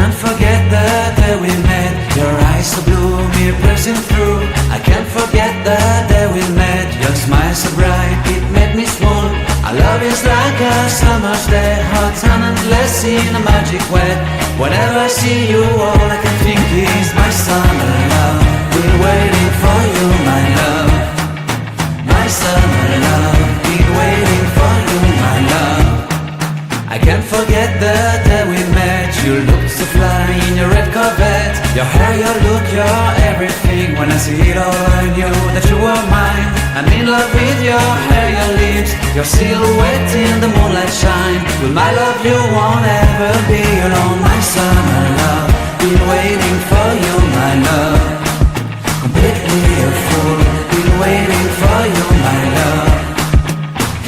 can't forget the day we met. Your eyes so blue, me pressing through. I can't forget the day we met. Your smile so bright, it made me swoon. Our love is like a summer's day, hot and endless in a magic way. Whenever I see you, all I can think is my summer love. Been waiting for you, my love. My summer love. Been waiting for you, my love. I can't forget the day we met. You looked so fly in your red Corvette. Your hair, your look, your everything. When I see it all, I knew that you were mine. I'm in love with your hair, your lips, your silhouette in the moonlight shine. With my love you won't ever be alone. My summer love, been waiting for you, my love. Completely a fool, been waiting for you, my love.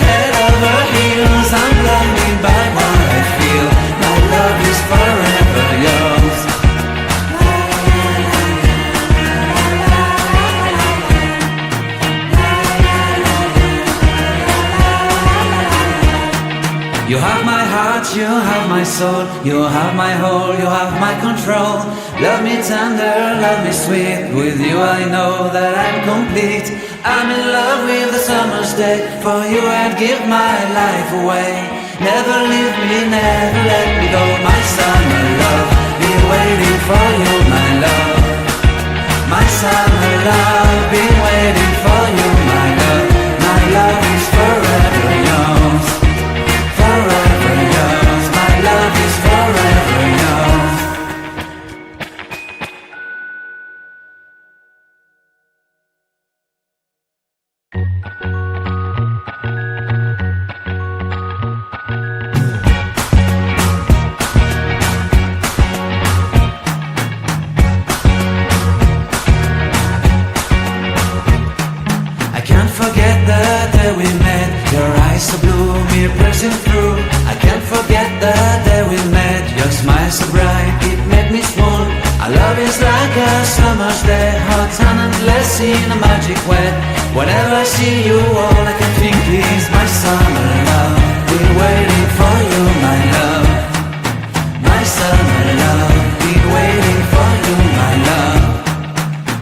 Head over heels, I'm blinded by what I feel. My love is forever yours. You have my heart, you have my soul. You have my whole, you have my control. Love me tender, love me sweet. With you I know that I'm complete. I'm in love with the summer's day. For you I'd give my life away. Never leave me, never let me go. My summer love, been waiting for you, my love. My summer love, been waiting for you, my love. My love is forever yours. Forever yours, my love is forever yours. I can't forget the day we met. Your eyes so blue, me pressing through. I can't forget the day we met. Your smile so bright, it made me swoon. Our love is like a summer's day, hot and endless in a magic way. Whenever I see you, all I can think is my summer love. Been waiting for you, my love. My summer love. Been waiting for you, my love.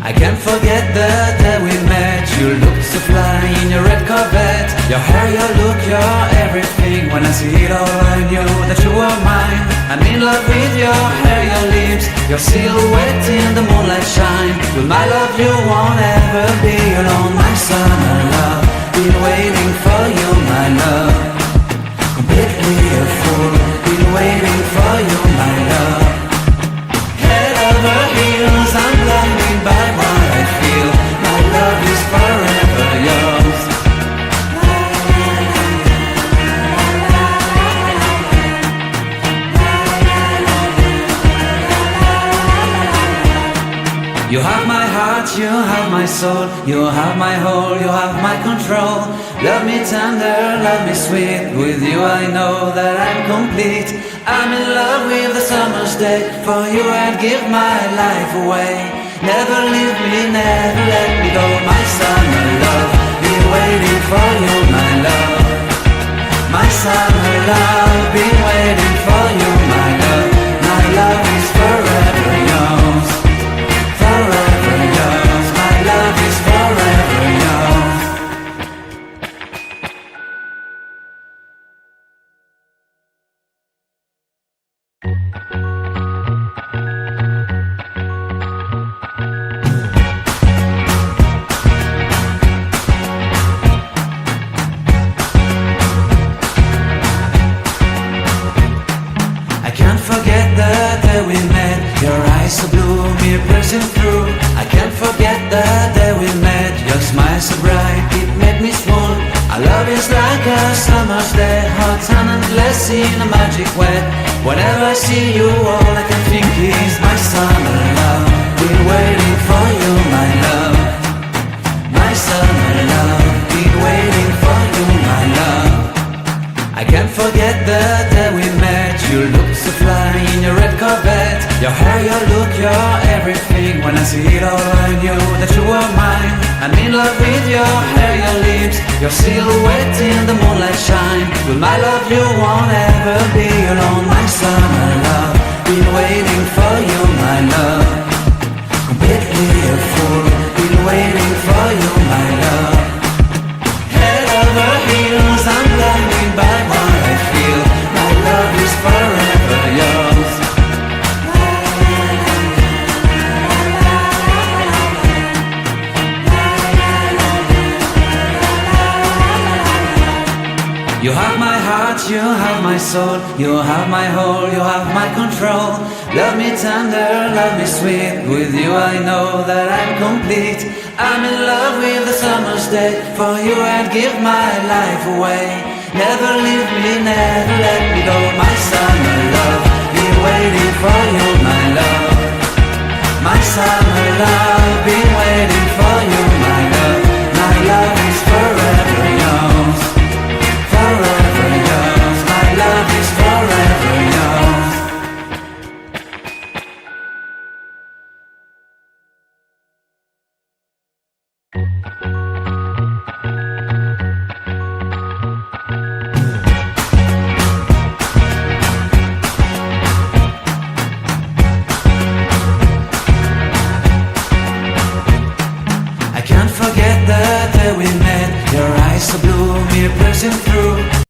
I can't forget the day we met. You looked so fly in your red Corvette. Your hair, your look, your everything. When I see it all, I knew that you were mine. I'm in love with your hair, your lips, your silhouette in the moonlight shine. With my love you won't ever be alone. My summer love, been waiting for you, my love. Completely a fool, been waiting for you, my love. Head over heels, I'm blinded by what I feel. My love is forever yours. You have my heart, you have my soul. You have my whole, you have my control. Love me tender, love me sweet. With you I know that I'm complete. I'm in love with the summer's day. For you I'd give my life away. Never leave me, never let me go. My summer love, been waiting for you, my love. My summer love, been waiting for you, my love. My love is forever yours. Forever yours, my love is forever yours. I can't forget the day we met. Your eyes so blue, me pressing through. I can't forget the day we met. Your smile so bright, it made me swoon. Our love is like a summer's day, hot and endless in a magic way. Whenever I see you, all I can think is my summer love. Been waiting for you, my love. My summer love. Been waiting for you, my love. I can't forget the day we met. You looked so fly in your red Corvette. Your hair, your look, your everything. When I see it all, I knew that you were mine. I'm in love with your hair, your lips, your silhouette in the moonlight shine. With my love you won't ever be alone. My summer love, been waiting for you have my soul, you have my whole, you have my control. Love me tender, love me sweet, with you I know that I'm complete. I'm in love with the summer's day, for you I'd give my life away. Never leave me, never let me go, my summer love, be waiting for you.